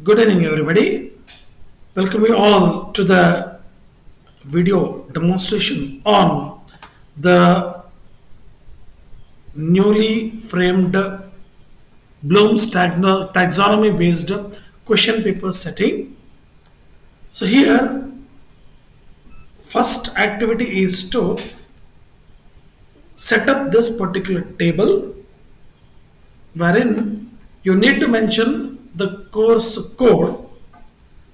Good evening, everybody. Welcome you all to the video demonstration on the newly framed Bloom's taxonomy based question paper setting. So, here, first activity is to set up this particular table wherein you need to mention the course code.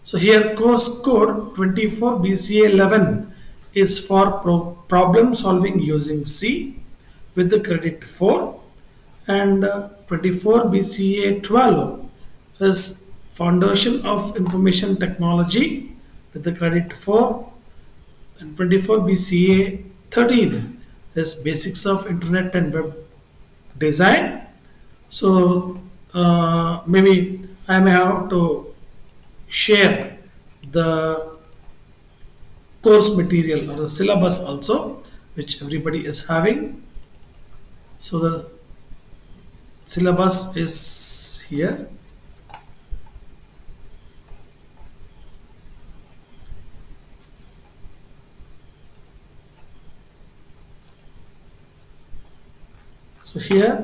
So here course code 24 BCA 11 is for problem solving using C with the credit 4, and 24 BCA 12 is foundation of information technology with the credit 4, and 24 BCA 13 is basics of internet and web design. So maybe I may have to share the course material or the syllabus also, which everybody is having. So the syllabus is here. So here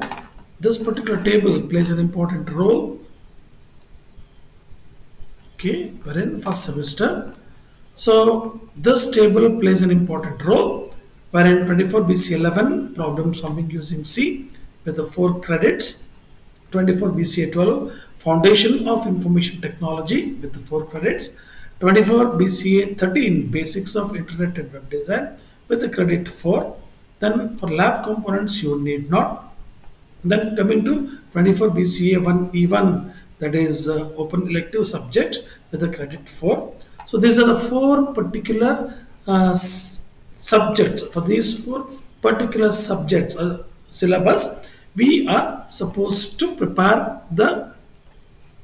this particular table plays an important role, okay, wherein first semester. So this table plays an important role wherein 24 BC 11 problem solving using C with the 4 credits, 24 BCA 12 Foundation of Information Technology with the 4 credits, 24 BCA 13 Basics of Internet and Web Design with the credit 4. Then for lab components you need not. Then coming to 24 BCA 1E1, that is open elective subject with a credit 4. So these are the 4 particular subjects. For these 4 particular subjects syllabus, we are supposed to prepare the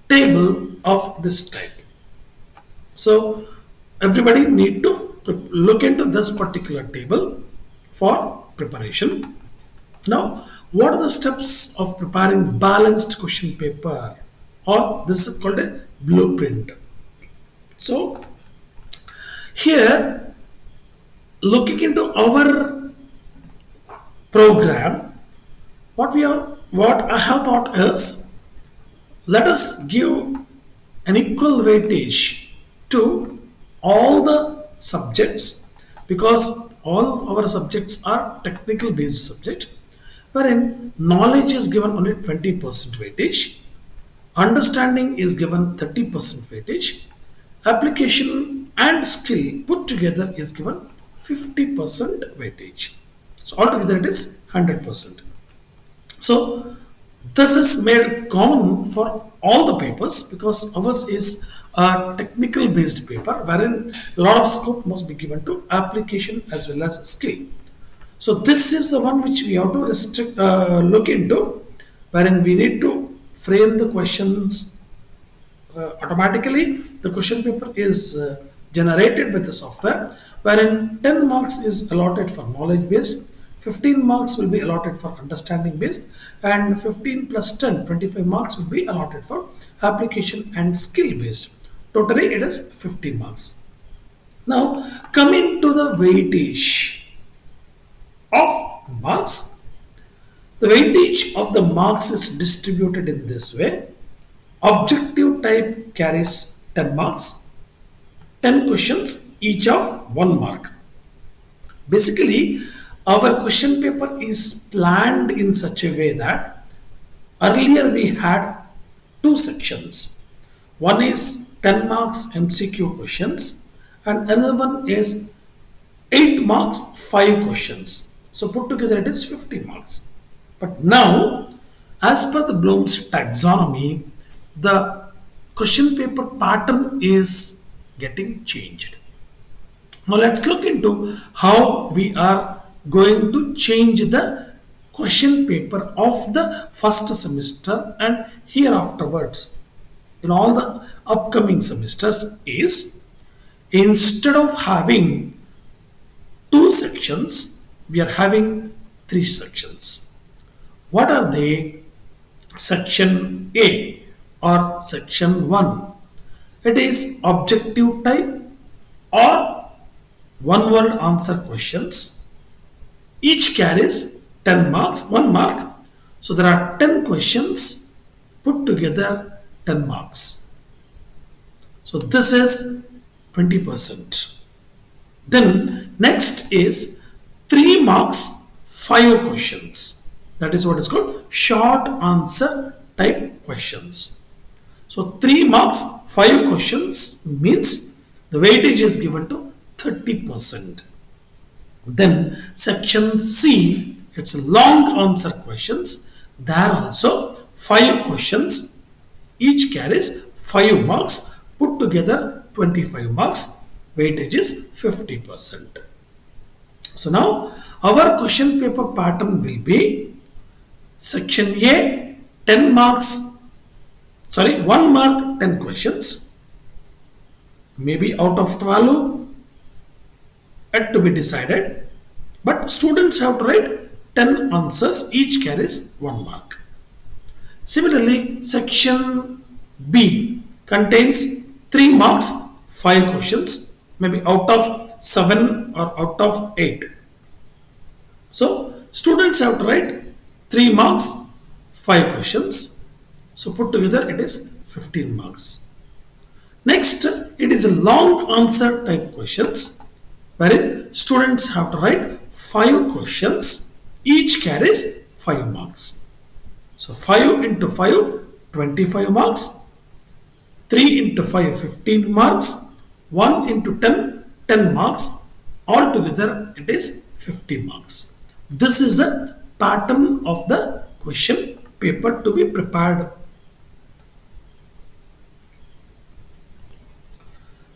table of this type. So everybody need to look into this particular table for preparation. Now, what are the steps of preparing balanced question paper? Or this is called a blueprint. So here, looking into our program, what I have thought is, let us give an equal weightage to all the subjects, because all our subjects are technical based subject, wherein knowledge is given only 20% weightage, understanding is given 30% weightage, application and skill put together is given 50% weightage. So altogether it is 100%. So this is made common for all the papers because ours is a technical based paper wherein a lot of scope must be given to application as well as skill. So this is the one which we have to look into, wherein we need to frame the questions automatically. The question paper is generated with the software, wherein 10 marks is allotted for knowledge based, 15 marks will be allotted for understanding based, and 15 plus 10, 25 marks will be allotted for application and skill based. Totally it is 15 marks. Now coming to the weightage of marks, the weightage of the marks is distributed in this way. Objective type carries 10 marks, 10 questions, each of 1 mark. Basically, our question paper is planned in such a way that earlier we had 2 sections. One is 10 marks MCQ questions, and another one is 8 marks 5 questions. So put together it is 50 marks. But now, as per the Bloom's taxonomy, the question paper pattern is getting changed. Now let's look into how we are going to change the question paper of the first semester and here afterwards in all the upcoming semesters is, instead of having 2 sections, we are having 3 sections. What are they? Section A or section 1 It is objective type or one word answer questions. Each carries 10 marks, 1 mark. So there are 10 questions put together 10 marks. So this is 20%. Then next is 3 marks, 5 questions. That is what is called short answer type questions. So 3 marks, 5 questions means the weightage is given to 30%. Then section C, it's long answer questions. There also 5 questions, each carries 5 marks, put together 25 marks, weightage is 50%. So now our question paper pattern will be section A 10 marks, 1 mark 10 questions, maybe out of 12 yet to be decided, but students have to write 10 answers, each carries 1 mark. Similarly, section B contains 3 marks, 5 questions, maybe out of 7 or out of 8. So, students have to write 3 marks, 5 questions. So, put together it is 15 marks. Next, it is a long answer type questions wherein students have to write 5 questions, each carries 5 marks. So 5 into 5, 25 marks, 3 into 5, 15 marks, 1 into 10, 10 marks, altogether it is 50 marks. This is the pattern of the question paper to be prepared.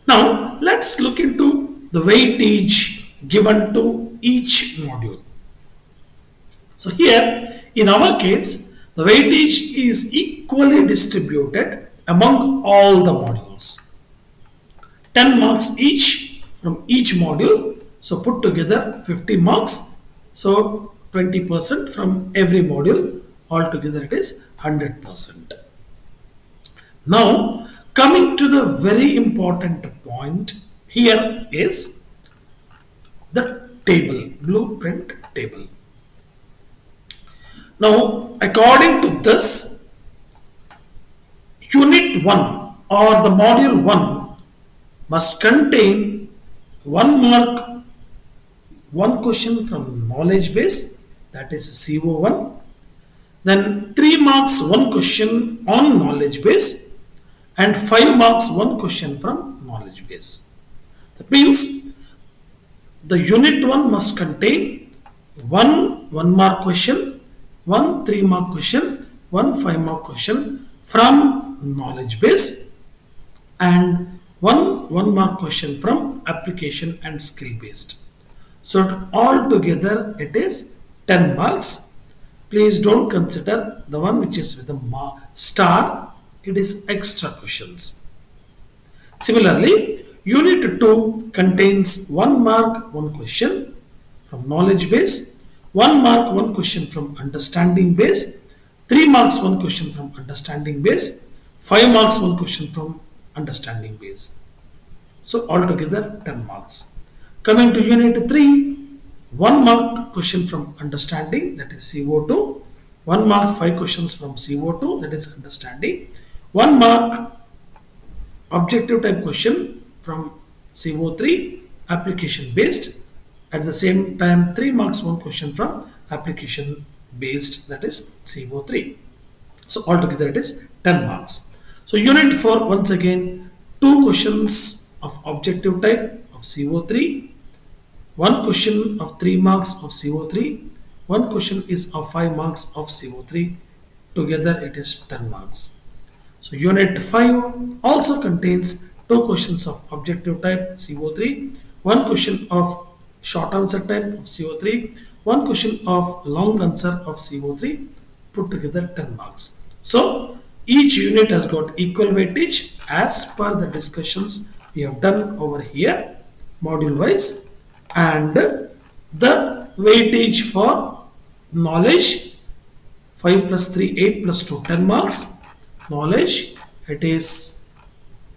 Now let's look into the weightage given to each module. So here in our case, the weightage is equally distributed among all the modules. 10 marks each from each module. So put together 50 marks. So 20% from every module. Altogether it is 100%. Now coming to the very important point here is the table, blueprint table. Now, according to this, Unit 1 or the Module 1 must contain 1 mark, 1 question from knowledge base, that is CO1, then 3 marks, 1 question on knowledge base, and 5 marks, 1 question from knowledge base. That means the Unit 1 must contain 1 mark question, 1 3 mark question, 1 5 mark question from knowledge base, and 1 mark question from application and skill based. So all together it is 10 marks. Please don't consider the one which is with a star, it is extra questions. Similarly, Unit 2 contains 1 mark 1 question from knowledge base, 1 mark 1 question from understanding base, 3 marks 1 question from understanding base, 5 marks 1 question from understanding base. So altogether 10 marks. Coming to Unit 3, 1 mark question from understanding, that is CO2, 1 mark 5 questions from CO2, that is understanding, 1 mark objective type question from CO3, application based. At the same time, 3 marks 1 question from application based, that is CO3. So altogether it is 10 marks. So Unit 4, once again, 2 questions of objective type of CO3, 1 question of 3 marks of CO3, 1 question is of 5 marks of CO3. Together it is 10 marks. So Unit 5 also contains 2 questions of objective type CO3, 1 question of short answer type of CO3, 1 question of long answer of CO3, put together 10 marks. So each unit has got equal weightage as per the discussions we have done over here module wise, and the weightage for knowledge 5 plus 3 8 plus 2 10 marks, knowledge it is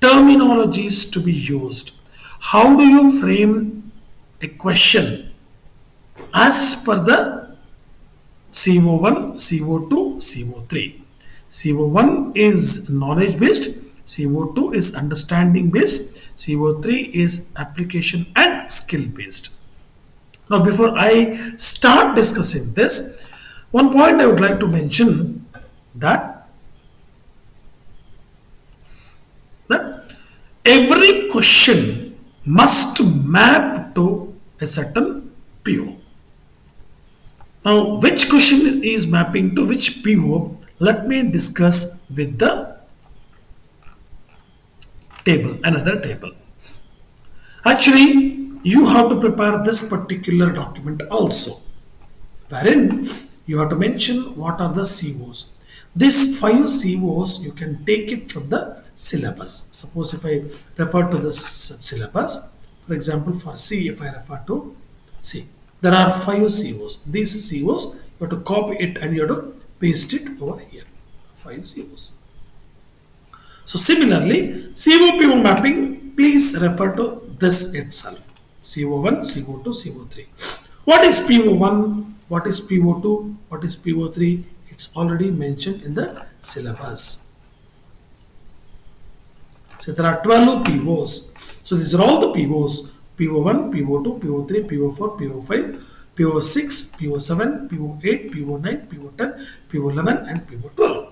terminologies to be used. How do you frame a question as per the CO1, CO2, CO3? CO1 is knowledge based, CO2 is understanding based, CO3 is application and skill based. Now, before I start discussing this, one point I would like to mention that that every question must map to a certain PO. Now, which question is mapping to which PO? Let me discuss with the table, another table. Actually, you have to prepare this particular document also, wherein you have to mention what are the COs. These 5 COs you can take it from the syllabus. Suppose if I refer to this syllabus, for example, for C, if I refer to C, there are 5 COs. These COs you have to copy it and you have to paste it over here. 5 COs. So similarly, CO-PO mapping, please refer to this itself. CO1, CO2, CO3. What is PO1? What is PO2? What is PO3? It's already mentioned in the syllabus. So there are 12 POs. So these are all the POs. PO1, PO2, PO3, PO4, PO5, PO6, PO7, PO8, PO9, PO10, PO11 and PO12.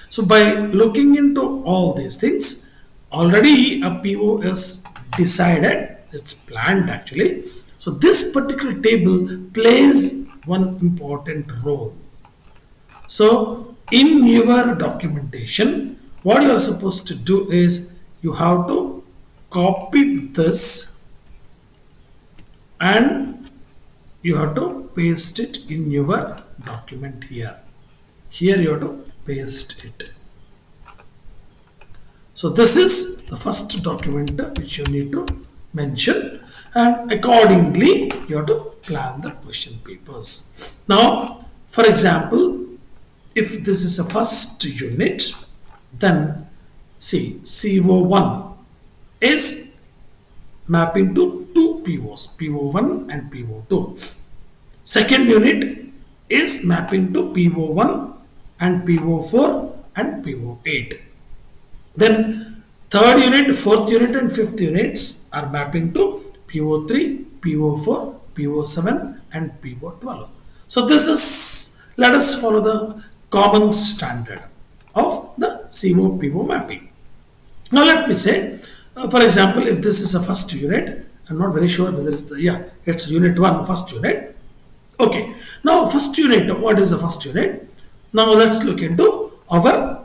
So by looking into all these things, already a PO is decided, it's planned actually. So this particular table plays one important role. So in your documentation, what you are supposed to do is you have to copy this and you have to paste it in your document here. Here you have to paste it. So this is the first document which you need to mention, and accordingly you have to plan the question papers. Now, for example, if this is a first unit, then see CO1 is mapping to 2 POs, PO1 and PO2. Second unit is mapping to PO1 and PO4 and PO8. Then third unit, fourth unit and fifth units are mapping to PO3, PO4, PO7 and PO12. So this is, let us follow the common standard of the CO-PO mapping. Now let me say, for example, if this is a first unit, I'm not very sure whether it's, it's unit 1, first unit. Okay, now first unit, what is the first unit? Now let's look into our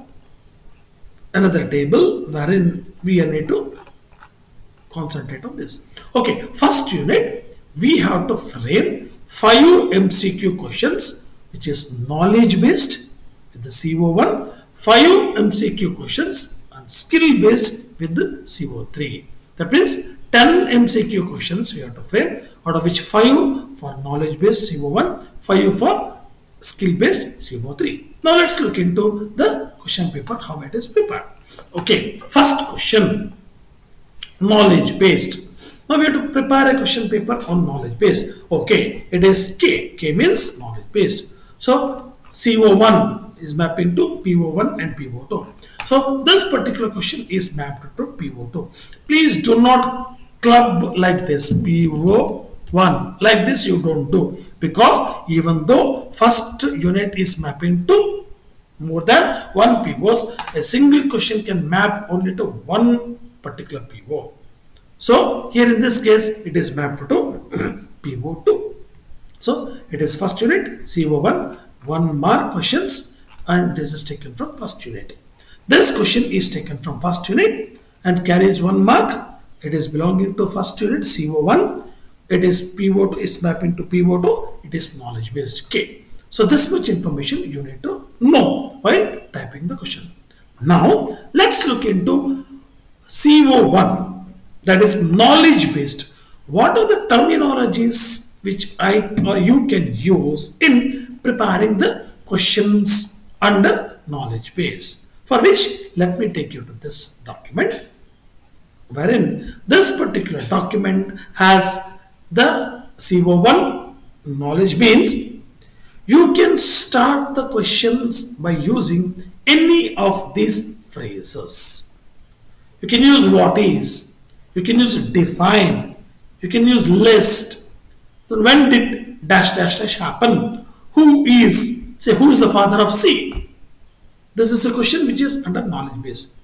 another table wherein we need to concentrate on this. Okay, first unit, we have to frame 5 MCQ questions, which is knowledge based with the CO1, 5 MCQ questions and skill based with the CO3. That means 10 MCQ questions we have to frame, out of which 5 for knowledge based CO1, 5 for skill based CO3. Now let's look into the question paper, how it is prepared. Okay, first question, knowledge based. Now we have to prepare a question paper on knowledge based. Okay, it is K. K means knowledge based. So CO1 is mapping to PO1 and PO2. So this particular question is mapped to PO2. Please do not club like this, PO1. Like this you don't do, because even though first unit is mapping to more than one POs, a single question can map only to one particular PO. So here in this case it is mapped to PO2. So it is first unit CO1, 1 mark questions, and this is taken from first unit. This question is taken from first unit and carries 1 mark. It is belonging to first unit CO1. It is PO2, it's mapping to PO2. It is knowledge based K. So this much information you need to know while typing the question. Now let's look into CO1, that is knowledge based. What are the terminologies which I or you can use in preparing the questions under knowledge base? For which, let me take you to this document. wherein this particular document has the CO1 knowledge means you can start the questions by using any of these phrases. You can use what is, you can use define, you can use list. So when did dash dash dash happen? Who is, say, who is the father of C? This is a question which is under knowledge base.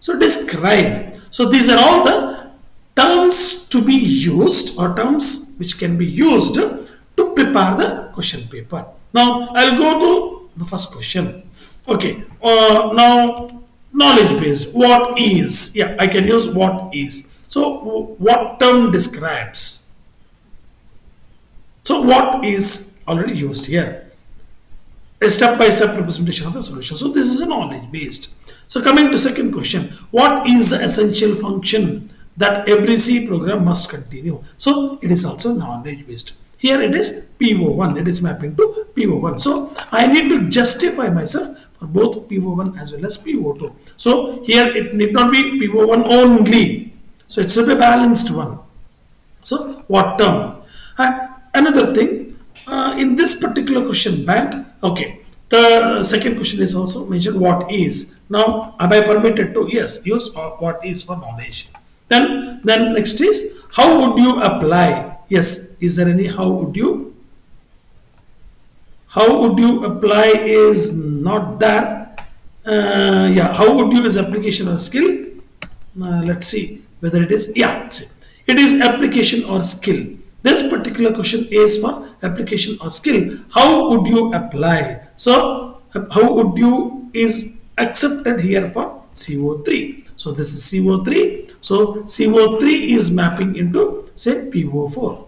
So describe. So these are all the terms to be used or terms which can be used to prepare the question paper. Now I'll go to the first question. Okay. Now knowledge based. What is? Yeah, I can use what is. So what term describes? So what is already used here? A step-by-step representation of a solution. So this is a knowledge based. So coming to second question, what is the essential function that every C program must continue? So it is also knowledge based. Here it is PO1, it is mapping to PO1. So I need to justify myself for both PO1 as well as PO2. So here it need not be PO1 only. So it's a balanced one. So what term? And another thing, in this particular question bank, okay, the second question is also mentioned what is. Now am I permitted to? Yes, use what is for knowledge. Then next is how would you apply? Yes, is there any how would you? How would you apply is not that. Yeah, how would you is application or skill? Let's see whether it is. Yeah, see, it is application or skill. This particular question is for application or skill. How would you apply? So how would you is accepted here for CO3. So this is CO3. So CO3 is mapping into say PO4.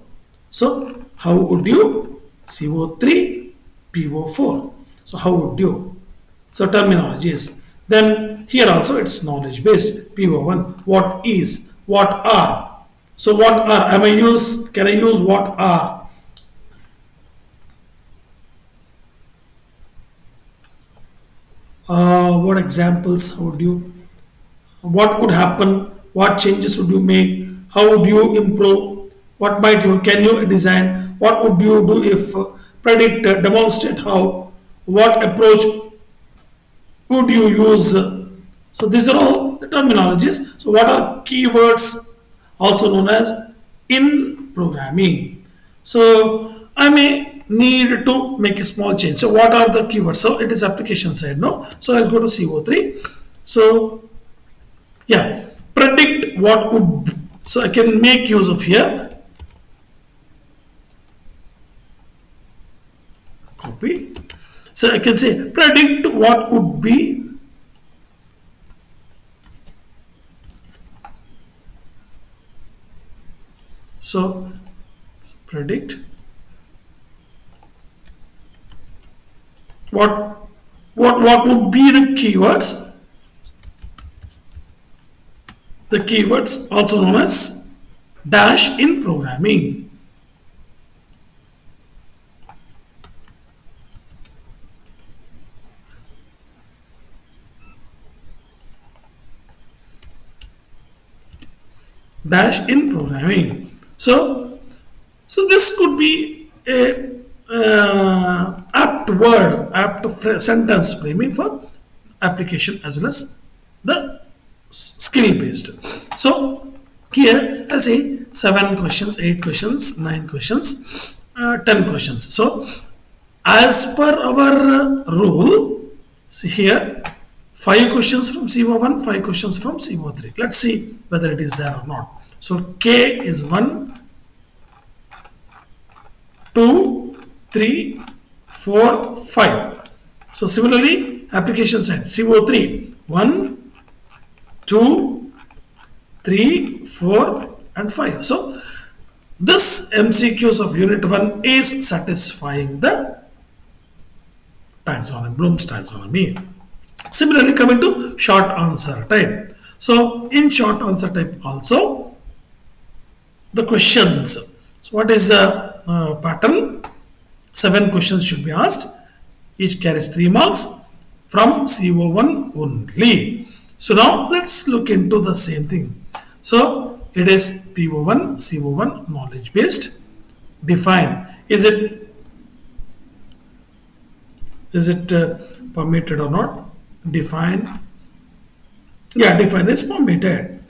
So how would you? CO3 PO4. So how would you? So terminology is. Then here also it's knowledge based. PO1. What is? What are? So what are? Can I use what are? What examples would you? What would happen? What changes would you make? How would you improve? What might you? Can you design? What would you do if predict, demonstrate how? What approach would you use? So these are all the terminologies. So what are keywords, also known as in programming? So I may need to make a small change. So what are the keywords? So it is application side, no? So I'll go to CO3. So yeah, predict what would. So I can make use of here. Copy. So I can say predict what would be. So predict what would be the keywords. The keywords also known as dash in programming. Dash in programming. So this could be a apt word, apt sentence framing for application as well as the skill based. So here I'll say 7 questions, 8 questions, 9 questions, 10 questions. So as per our rule, see here 5 questions from CO1, 5 questions from CO3. Let's see whether it is there or not. So K is 1, 2, 3, 4, 5. So similarly, application side CO3 1, 2, 3, 4, and 5. So this MCQs of Unit 1 is satisfying the taxonomy, Bloom's taxonomy. Similarly, coming to short answer type. So in short answer type also, the questions. So what is the pattern? 7 questions should be asked. Each carries 3 marks from CO1 only. So now let's look into the same thing. So it is PO1, CO1 knowledge based. Define. Is it permitted or not? Define. Yeah, define is permitted.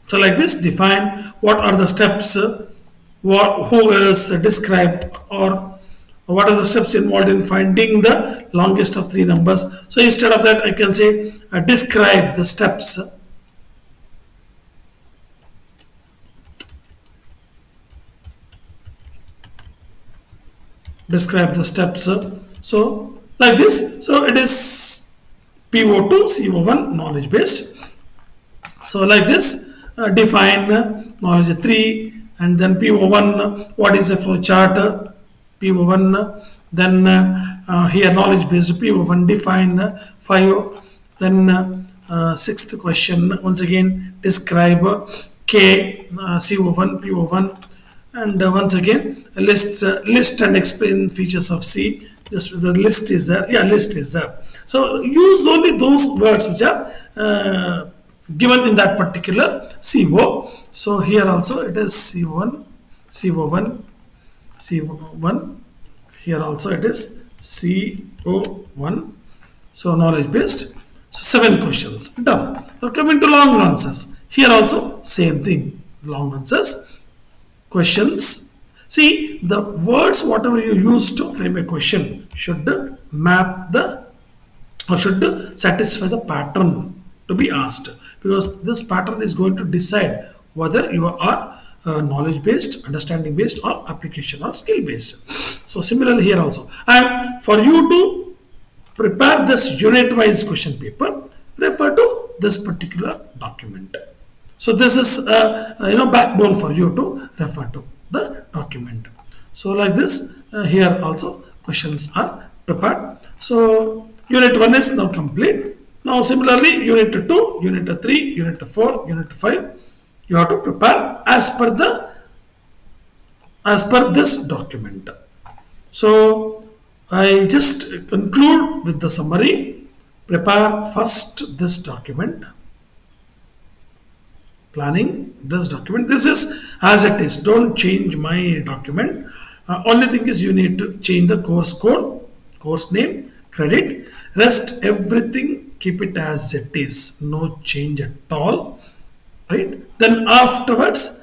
So like this, define what are the steps, who is described, or what are the steps involved in finding the longest of three numbers. So instead of that, I can say describe the steps. Describe the steps. So like this, so it is PO2, CO1 knowledge based. So like this, define knowledge 3, and then PO1, what is a flow chart? PO1, then here knowledge based PO1, define 5, then sixth question, once again describe K, CO1, PO1, and once again list and explain features of C. Just the list is there, yeah, list is there. So use only those words which are given in that particular CO. So here also it is CO1, CO1, CO1. Here also it is CO1. So knowledge based. So 7 questions done. Now coming to long answers. Here also same thing. Long answers, questions. See, the words whatever you use to frame a question should map the, or should satisfy the pattern to be asked, because this pattern is going to decide whether you are knowledge based, understanding based, or application or skill based. So similarly here also, and for you to prepare this unit wise question paper, refer to this particular document. So this is backbone for you to refer to the document. So like this, here also questions are prepared. So unit 1 is now complete. Now similarly unit 2, unit 3, unit 4, unit 5, you have to prepare as per this document. So I just conclude with the summary. Prepare first this document, planning this document. This is as it is, don't change my document. Only thing is you need to change the course code, course name, credit. Rest everything keep it as it is, no change at all, right? Then afterwards,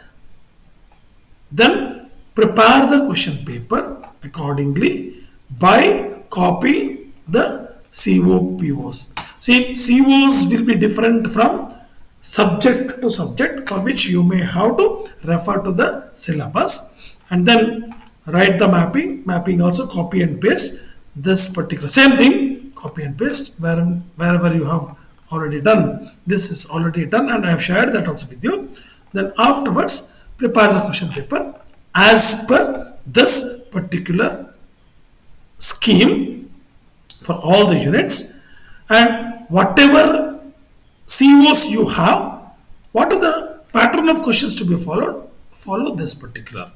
then prepare the question paper accordingly by copying the COPOs. See, COs will be different from subject to subject, for which you may have to refer to the syllabus, and then write the mapping also copy and paste this particular same thing, copy and paste wherever you have already done. This is already done and I have shared that also with you. Then afterwards prepare the question paper as per this particular scheme for all the units, and whatever COs you have, what are the pattern of questions to be followed, follow this particular.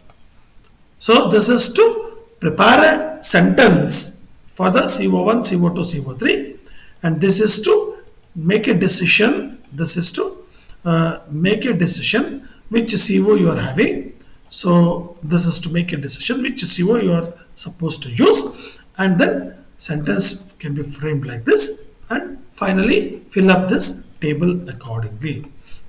So this is to prepare a sentence for the CO1, CO2, CO3, and this is to make a decision. This is to make a decision which CO you are having. So this is to make a decision which CO you are supposed to use, and then sentence can be framed like this, and finally fill up this table accordingly.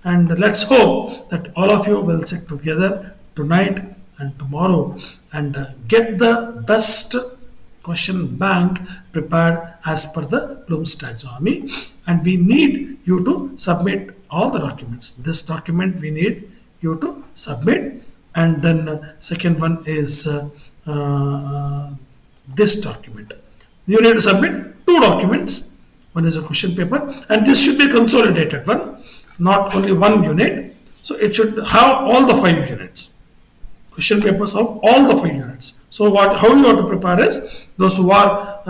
And let's hope that all of you will sit together tonight and tomorrow and get the best question bank prepared as per the Bloom's taxonomy. And we need you to submit all the documents. This document we need you to submit, and then second one is this document. You need to submit 2 documents. One is a question paper, and this should be a consolidated one, not only one unit. So it should have all the 5 units, question papers of all the 5 units. So how you have to prepare is, those who are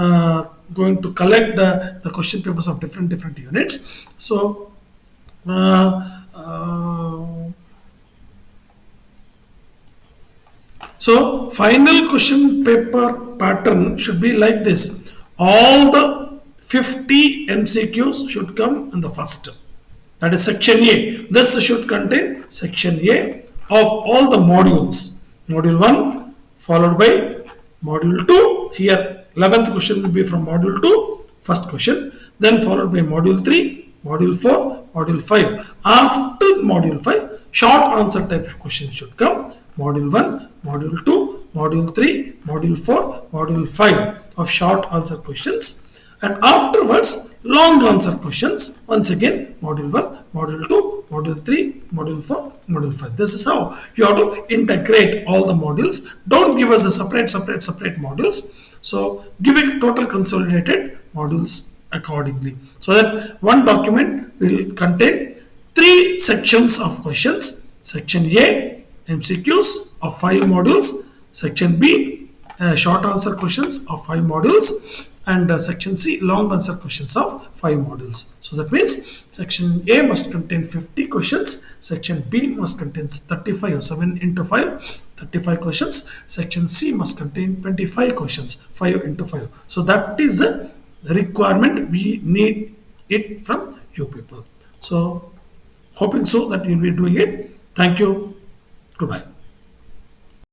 going to collect the question papers of different units. So so final question paper pattern should be like this. All the 50 MCQs should come in the first. That is section A. This should contain section A of all the modules. Module 1 followed by module 2. Here 11th question will be from module 2, first question. Then followed by module 3, module 4, module 5. After module 5, short answer type of questions should come. Module 1, module 2, module 3, module 4, module 5 of short answer questions. And afterwards, long answer questions. Once again, module 1, module 2, module 3, module 4, module 5. This is how you have to integrate all the modules. Don't give us a separate modules. So give it total consolidated modules accordingly. So that one document will contain 3 sections of questions. Section A, MCQs of 5 modules. Section B, short answer questions of 5 modules, and section C, long answer questions of 5 modules. So that means section A must contain 50 questions, section B must contain 35 or 7 into 5, 35 questions, section C must contain 25 questions, 5 into 5. So that is the requirement we need it from you people. So hoping so that you will be doing it. Thank you. Goodbye.